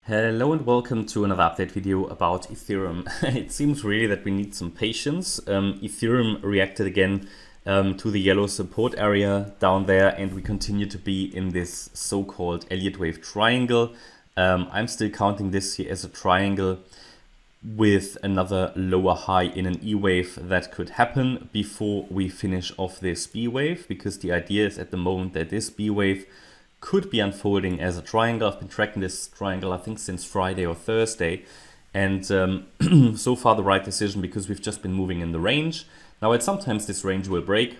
Hello and welcome to another update video about Ethereum. It seems really that we need some patience. Ethereum reacted again to the yellow support area down there, and we continue to be in this so-called Elliott Wave triangle. I'm still counting this here as a triangle with another lower high in an E wave that could happen before we finish off this B wave, because the idea is at the moment that this B wave could be unfolding as a triangle. I've been tracking this triangle, I think, since Friday or Thursday, and so far the right decision, because we've just been moving in the range. Now, sometimes this range will break,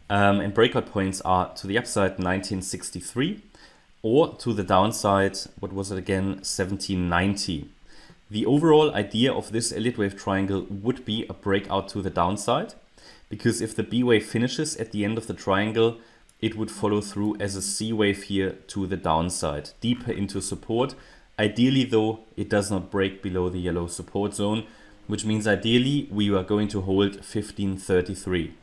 and breakout points are to the upside 1963, or to the downside, what was it again, 1790. The overall idea of this Elliott Wave triangle would be a breakout to the downside, because if the B wave finishes at the end of the triangle, it would follow through as a C wave here to the downside, deeper into support. Ideally though, it does not break below the yellow support zone, which means ideally we are going to hold 1533.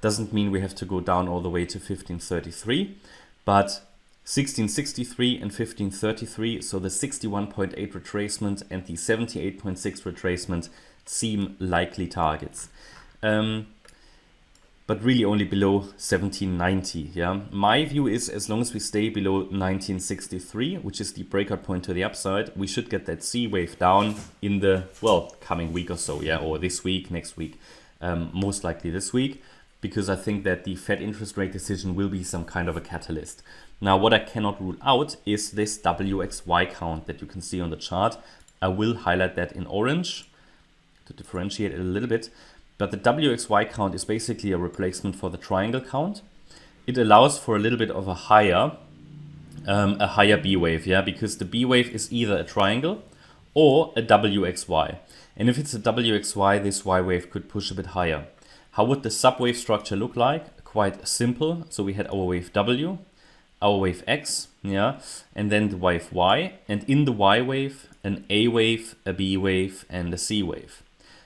Doesn't mean we have to go down all the way to 1533, but 1663 and 1533, so the 61.8 retracement and the 78.6 retracement seem likely targets. But really only below 1790. Yeah, my view is as long as we stay below 1963, which is the breakout point to the upside, we should get that C wave down in the coming week or so. Yeah, or this week, next week, most likely this week, because I think that the Fed interest rate decision will be some kind of a catalyst. Now, what I cannot rule out is this WXY count that you can see on the chart. I will highlight that in orange to differentiate it a little bit. But the WXY count is basically a replacement for the triangle count. It allows for a little bit of a higher B wave, yeah, because the B wave is either a triangle or a WXY. And if it's a WXY, this Y wave could push a bit higher. How would the subwave structure look like? Quite simple. So we had our wave W, our wave X, yeah, and then the wave Y. And in the Y wave, an A wave, a B wave, and a C wave.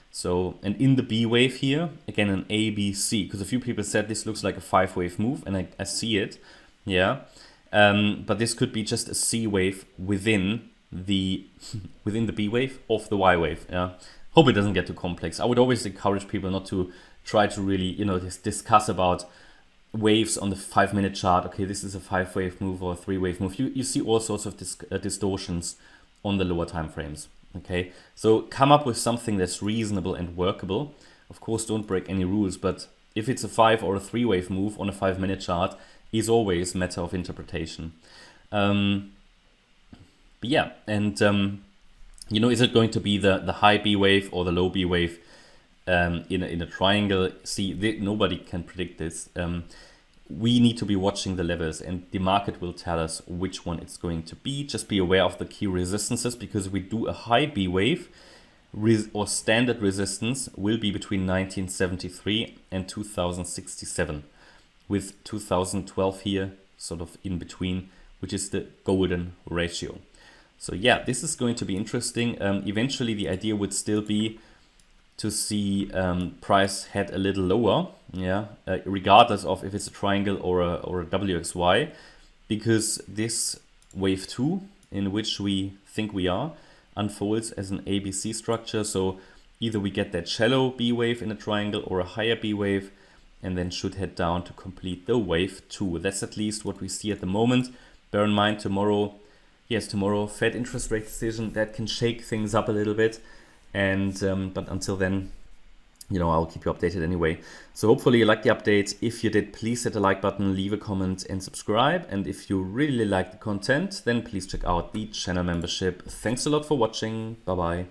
So, and in the B wave here, again, an A, B, C, because a few people said this looks like a 5-wave move, and I see it, yeah. But this could be just a C wave within the B wave of the Y wave, yeah. Hope it doesn't get too complex. I would always encourage people not to try to really, discuss about waves on the 5-minute chart. Okay, this is a 5-wave move or a 3-wave move. You see all sorts of distortions on the lower time frames. Okay, so come up with something that's reasonable and workable. Of course, don't break any rules, but if it's a 5 or a 3-wave move on a 5-minute chart, is always a matter of interpretation. But yeah, and is it going to be the high B wave or the low B wave in a triangle? See, nobody can predict this. We need to be watching the levels, and the market will tell us which one it's going to be. Just be aware of the key resistances, because we do a high B wave or standard resistance will be between 1973 and 2067, with 2012 here sort of in between, which is the golden ratio. So yeah, this is going to be interesting. Eventually the idea would still be to see price head a little lower, yeah, regardless of if it's a triangle or a WXY, because this wave 2, in which we think we are, unfolds as an ABC structure. So either we get that shallow B wave in a triangle or a higher B wave, and then should head down to complete the wave 2. That's at least what we see at the moment. Bear in mind, tomorrow Fed interest rate decision, that can shake things up a little bit. And but until then, I'll keep you updated anyway. So hopefully you liked the update. If you did, please hit the like button, leave a comment and subscribe. And if you really like the content, then please check out the channel membership. Thanks a lot for watching. Bye bye.